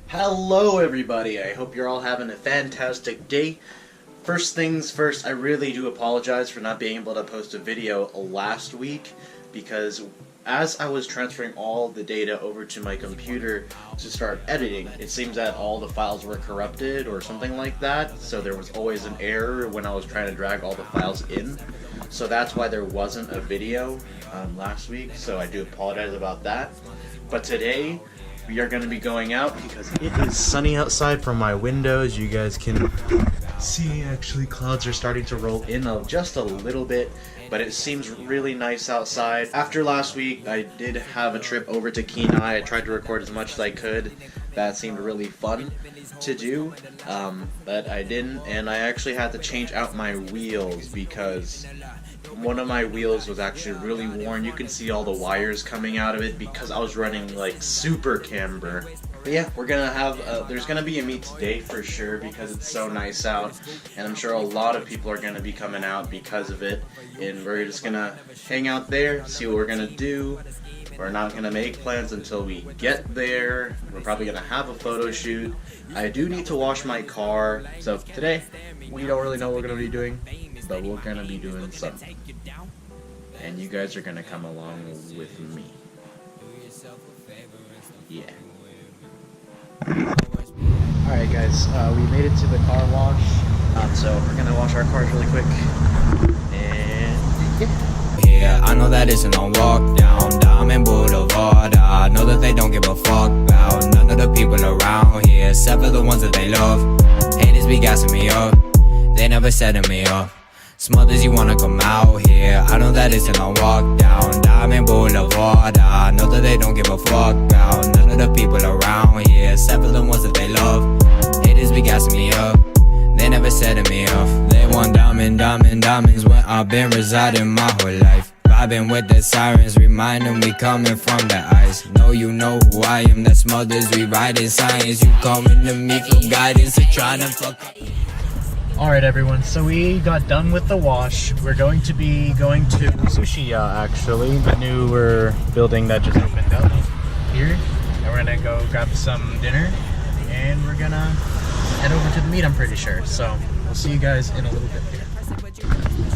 Hello everybody, I hope you're all having a fantastic day. First things first, I really do apologize for not being able to post a video last week because as I was transferring all the data over to my computer to start editing, it seems that all the files were corrupted or something like that, so there was always an error when I was trying to drag all the files in. So that's why there wasn't a video last week, so I do apologize about that. But today, we are going to be going out because it is sunny outside from my windows. You guys can see actually clouds are starting to roll in just a little bit, but it seems really nice outside. After last week, I did have a trip over to Kenai. I tried to record as much as I could. That seemed really fun to do, but I didn't, and I actually had to change out my wheels because one of my wheels was actually really worn. You can see all the wires coming out of it because I was running like super camber. But yeah, we're gonna have there's gonna be a meet today for sure because it's so nice out, and I'm sure a lot of people are gonna be coming out because of it, and we're just gonna hang out there, see what we're gonna do. We're not gonna make plans until we get there. We're probably gonna have a photo shoot. I do need to wash my car, so today we don't really know what we're gonna be doing, but we're gonna be doing something, and you guys are gonna come along with me. Yeah. Alright guys, we made it to the car wash, so we're gonna wash our cars really quick, and yeah, I know that isn't on walk down Diamond Boulevard. I know that they don't give a fuck about none of the people around here, except for the ones that they love. Haters be gassing me up, they never setting me up. Smothers, you wanna come out here, I know that isn't on walk down Diamond Boulevard. I know that they don't give a fuck about none of the people around here, except for the ones that they love. Haters be gassing me up, they never setting me off. They want diamonds when I've been residing my whole life. Vibing with the sirens, reminding me coming from the ice. Know you know who I am, that's Smothers, we riding science. You coming to me for guidance and trying to fuck. Alright everyone, so we got done with the wash. We're going to be going to Sushiya actually, the newer building that just opened up here. And we're gonna go grab some dinner and we're gonna head over to the meet, I'm pretty sure. So we'll see you guys in a little bit here.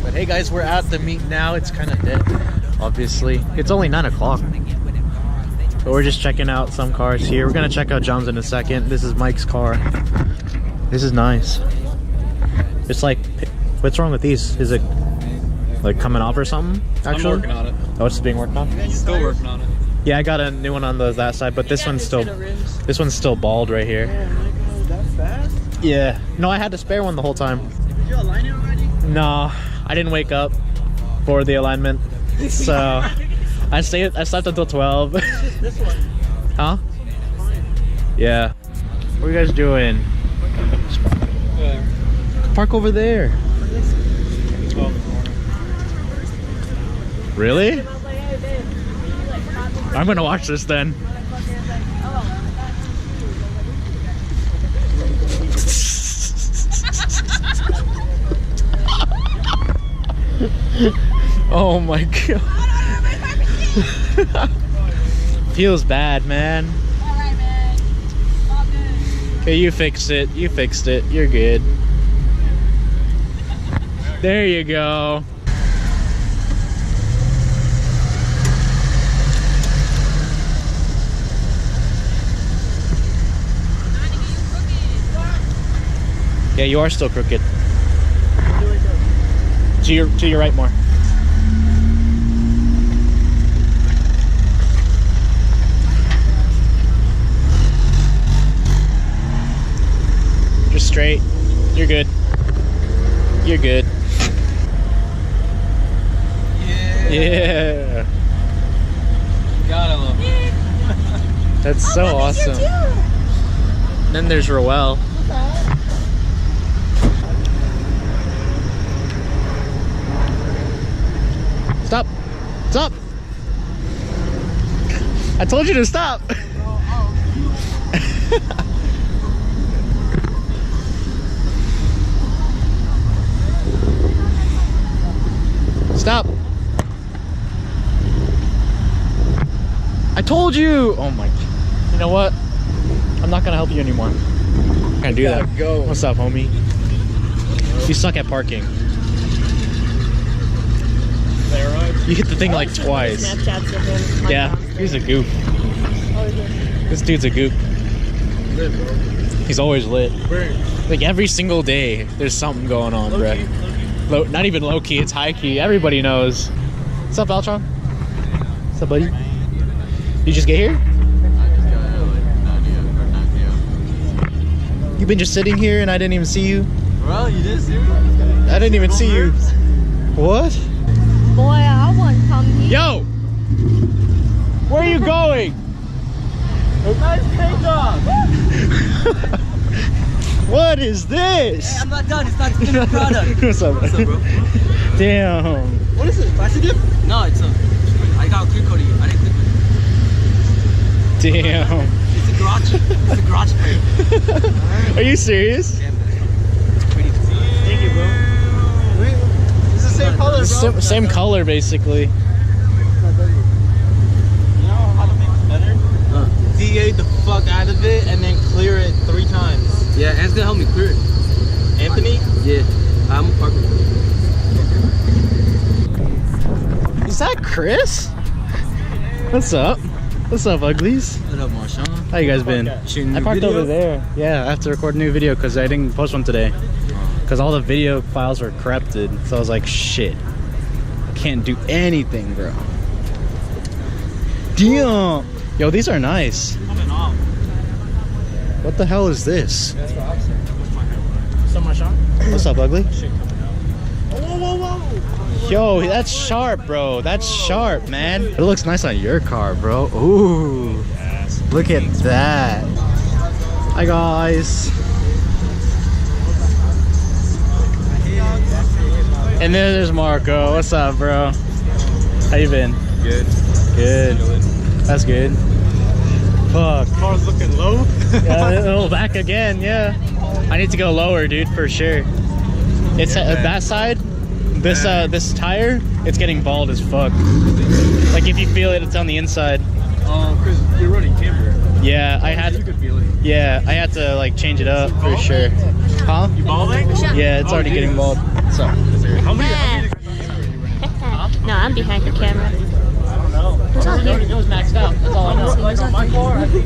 But hey guys, we're at the meet now. It's kind of dead, obviously. It's only 9 o'clock. But we're just checking out some cars here. We're gonna check out John's in a second. This is Mike's car. This is nice. It's like, what's wrong with these? Is it like coming off or something? Actually, I'm working on it. Oh, it's being worked on. Still working on it. Yeah, I got a new one on that side, but this one's still bald right here. That fast? Yeah. No, I had to spare one the whole time. Did you align it already? No, I didn't wake up for the alignment, so I slept until 12. This one. Huh? Yeah. What are you guys doing? Park over there. Really? I'm gonna watch this then. Oh my god. Feels bad, man. Alright, man. All good. Okay, you fixed it. You fixed it. You're good. There you go. Yeah, you are still crooked. To your right more. Just straight. You're good. You're good. Yeah. Gotta love it. That's so awesome. And then there's Roel. Stop. Stop. I told you to stop. Stop. I told you. Oh my. You know what? I'm not gonna help you anymore. Can't do that. Go. What's up, homie? You suck at parking. You hit the thing like twice. Snapchats of him. Yeah, he's a goof. This dude's a goof. He's always lit. Like every single day, there's something going on, bro. Not even low key, it's high key. Everybody knows. What's up, Altron? What's up, buddy? You just get here? You've been just sitting here and I didn't even see you. Bro, you didn't see me? I didn't even see you. What? Boy, I want to come here. Yo! Where are you going? Nice takeoff! What is this? Hey, I'm not done. It's not a finished product. What's up, What's up, bro? Damn. What is it? Plastic dip? No, it's a. I got a clear coating. I didn't click it. Damn. It's a garage. It's a garage plate. Are you serious? Yeah, man. It's pretty. Thank you, bro. Wait, it's the same color, bro. Same color, basically. You know how to make it better? DA the fuck out of it and then clear it 3 times. Yeah, Ant's gonna help me clear it. Anthony? Yeah, I'm a partner. Is that Chris? What's up? What's up, uglies? What up, Marshawn? How you guys been? Shooting I new parked video? over there. Yeah, I have to record a new video because I didn't post one today. Because all the video files were corrupted. So I was like, shit. I can't do anything, bro. Damn. Yo, these are nice. Coming off. What the hell is this? That's what I'm saying. What's up, Marshawn? What's up, ugly? Whoa, whoa, whoa! Yo, that's sharp, bro. That's sharp, man. It looks nice on your car, bro. Ooh. Look at that. Hi, guys. And then there's Marco. What's up, bro? How you been? Good. Good. That's good. Fuck. Car's looking low. Yeah, a little back again, yeah. I need to go lower, dude, for sure. It's that side, this tire, it's getting bald as fuck. Like if you feel it, it's on the inside. Chris, you're running camber. Yeah, I You had, could feel it. yeah, I had to like change it up for sure. Huh? You balding? Yeah, it's already getting bald. So, How many? No, I'm behind the camera. Who's on here? it was maxed out. That's all I know. Like on my car, I think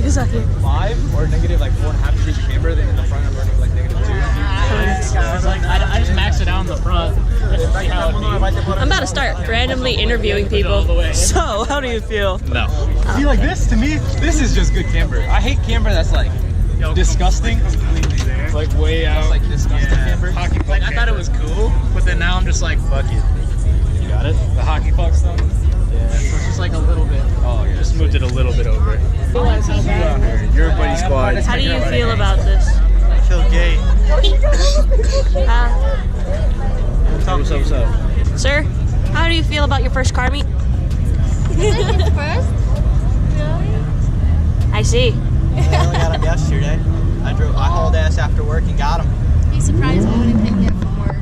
Who's on here? 5 or negative like 4.5 degrees of camber. Then in the front, I'm running like negative 2. I just maxed it out in the front. I'm about to start randomly interviewing people. So, how do you feel? No. See, like this to me, this is just good camber. I hate camber that's like disgusting. It's like way out. It's like disgusting camber. Like I thought it was cool, but then now I'm just like, fuck it. You got it? The hockey puck stuff. Yeah. So it's just like a little bit. Oh yeah. Just moved it a little bit over. Your buddy squad. How do you feel about this? I feel gay. What's up? Sir, how do you feel about your first car meet? First? Really? I see. I only got him yesterday. I hauled ass after work and got him. Be surprised I wouldn't pick me up from work.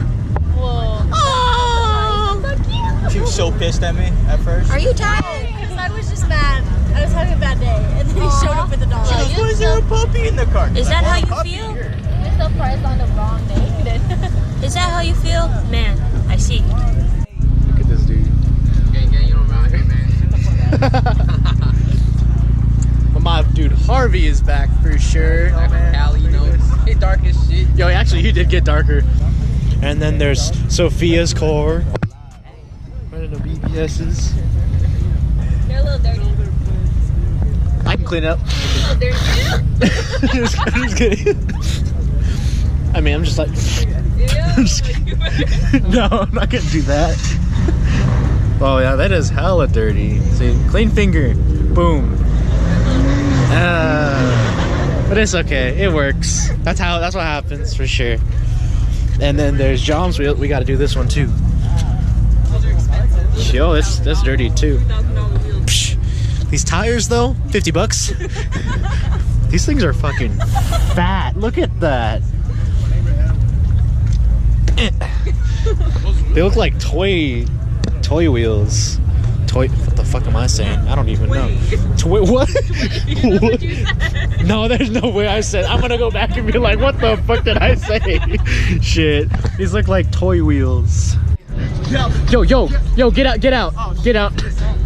Whoa. Oh! She was so pissed at me at first. Are you tired? Because I was just mad. I was having a bad day. And then he showed up with the dog. She goes, why is there a puppy in the car? Is that how you feel? You're surprised on the wrong day. Is that how you feel? Man, I see. Look at this dude. Gang, you don't remember here, man. But my dude Harvey is back for sure. Cali, you know, it's dark as shit. Yo, actually, he did get darker. And then there's Sophia's core. One of the BBS's. They're a little dirty. I can clean it up. Oh, they're just kidding. I mean, I'm just like. I'm just kidding. No, I'm not gonna do that. Oh yeah, that is hella dirty. See, clean finger, boom. But it's okay. It works. That's what happens for sure. And then there's Joms. We got to do this one too. Yo, that's dirty too. Psh. These tires though, $50. These things are fucking fat. Look at that. They look like toy wheels. toy. What the fuck am I saying? I don't even know. What? What? No, there's no way I said. I'm gonna go back and be like, what the fuck did I say? Shit. These look like toy wheels. Yo, get out, get out, get out,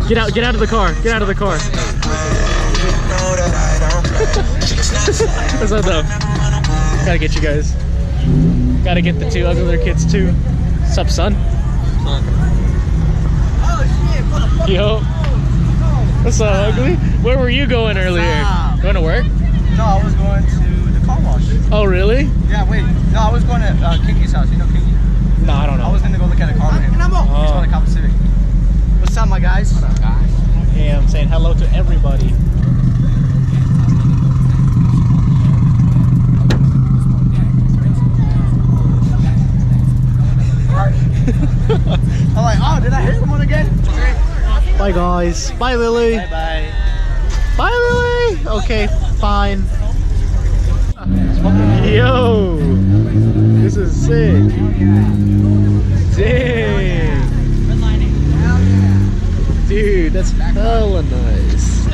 get out, get out of the car, get out of the car. What's up though? Gotta get you guys. Gotta get the two other kids too. What's up, son? Yo. What's up, ugly? Where were you going earlier? Going to work? No, I was going to the car wash. Oh, really? Yeah, wait. No, I was going to Kinky's house. You know Kinky? No, I don't know. I was going to go look at a car with him. He's going to Copper Civic. What's up, my guys? What's up, guys? Yeah, I'm saying hello to everybody. I'm like, oh, did I hit someone again? Bye, guys. Bye, Lily. Bye-bye. Bye, Lily. Okay, fine. Yo, this is sick. Dang. Dude, that's hella nice.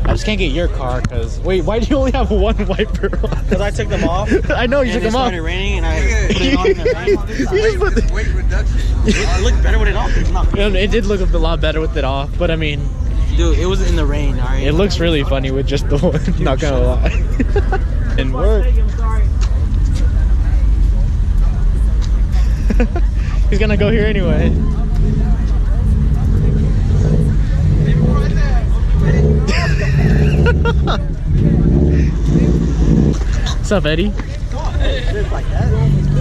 I just can't get your car because wait, why do you only have one wiper on? Because I took them off. I know you took them off. It started raining and I put it on in the rain. You just put the Weight reduction. It looked better with it off. It did look a lot better with it off, but I mean, Dude, it was in the rain, alright? it looks really funny with just the one. Not gonna lie. And work. He's gonna go here anyway. What's up, Eddie?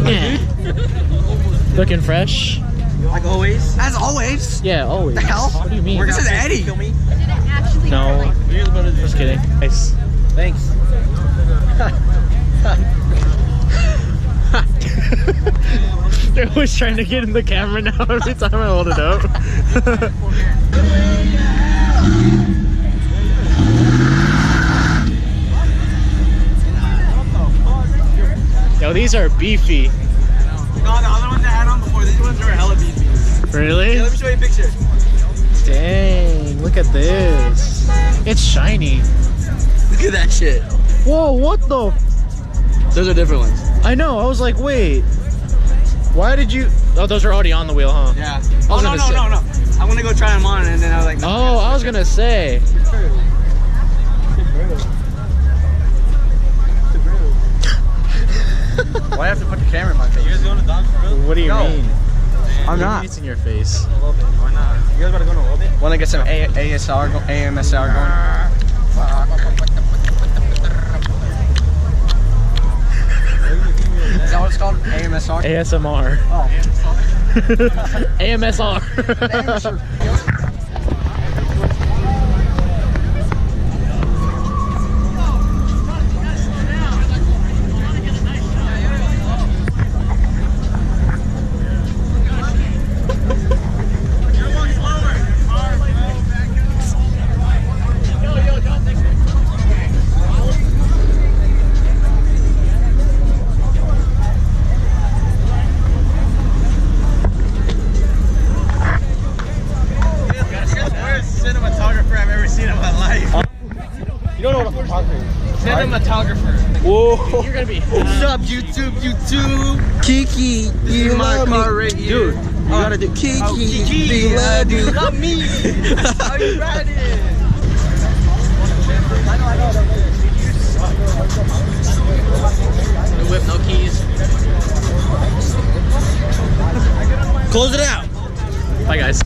Yeah. Looking fresh? Like always? As always? Yeah, always. The hell? What do you mean? This is Eddie. No, just kidding. Nice. Thanks. They're always trying to get in the camera now every time I hold it up. Yo, these are beefy. No, the other ones I had on before, these ones are hella beefy. Really? Yeah, let me show you a picture. Dang, look at this. It's shiny. Look at that shit. Whoa, what the? Those are different ones. I know, I was like, wait. Why did you? Oh, those are already on the wheel, huh? Yeah. I was no. gonna say- I'm gonna go try them on and then I was like, Oh, I was gonna say. why do I have to put the camera in my face? You guys going to Dogs for real? What do you mean? I'm not. It's in your face. Why not? You guys about to go to Lobby? Wanna get some AMSR going? Is that what it's called? AMSR? ASMR. Oh. AMSR. Cinematographer I've ever seen in my life. You don't know what a photographer is. Cinematographer. Whoa. You're gonna be. What's up, YouTube? Kiki, you my car right here. Dude, you gotta do Kiki. Do you love you? Love me. That's how you ride it. No whip, no keys. Close it out. Bye, guys.